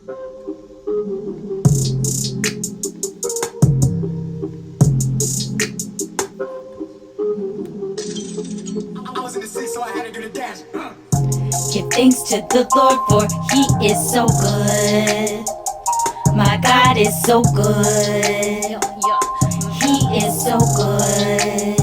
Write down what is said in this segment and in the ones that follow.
I was in the city, so I had to do the dance. Give thanks to the Lord, for He is so good. My God is so good. He is so good.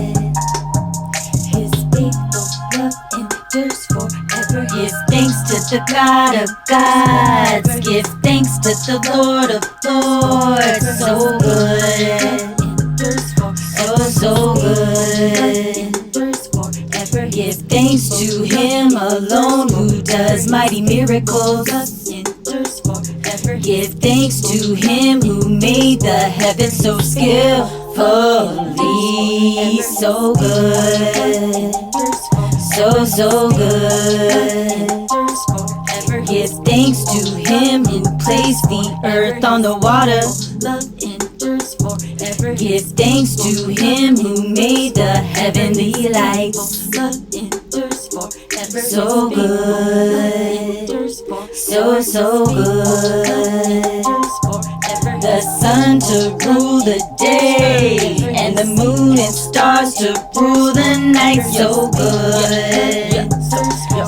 His faithful love endures forever. Give thanks to the God of gods. Give thanks to the Lord of lords. So good. So good. Give thanks to Him alone who does mighty miracles. Give thanks to Him who made the heavens so skillfully. So good. So good. Give thanks to Him who placed the earth on the water. Give thanks to Him who made the heavenly lights. So good. So good. The sun to rule the day, and the moon and stars to rule the night. So good.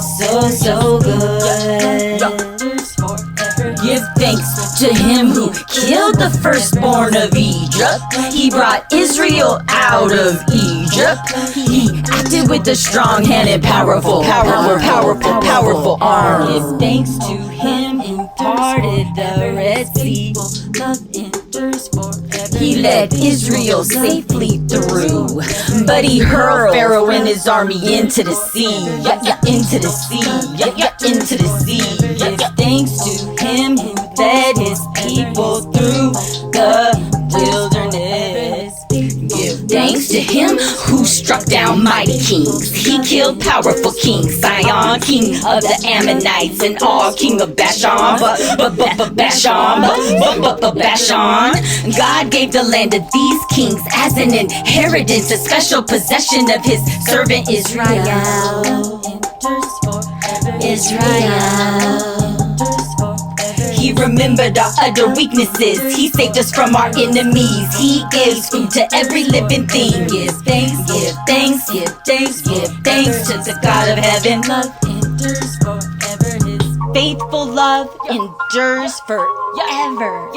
So good. Give thanks to Him who killed the firstborn of Egypt. He brought Israel out of Egypt. He acted with a strong hand and powerful arm. Give thanks to Him who parted the Red Sea. He led Israel safely through, but He hurled Pharaoh and his army into the sea. Into the sea. Into the sea. Give thanks to Him who led His people through the wilderness. Give thanks to Him who struck down mighty kings. He killed powerful kings, Sihon, king of the Ammonites, and Og, king of Bashan. Bashan. God gave the land of these kings as an inheritance, a special possession of His servant Israel. He remembered our utter weaknesses. He saved us from our enemies. He gives food to every living thing. Give thanks, give thanks, give thanks, give thanks to the God of heaven. Love endures forever. His faithful love endures forever.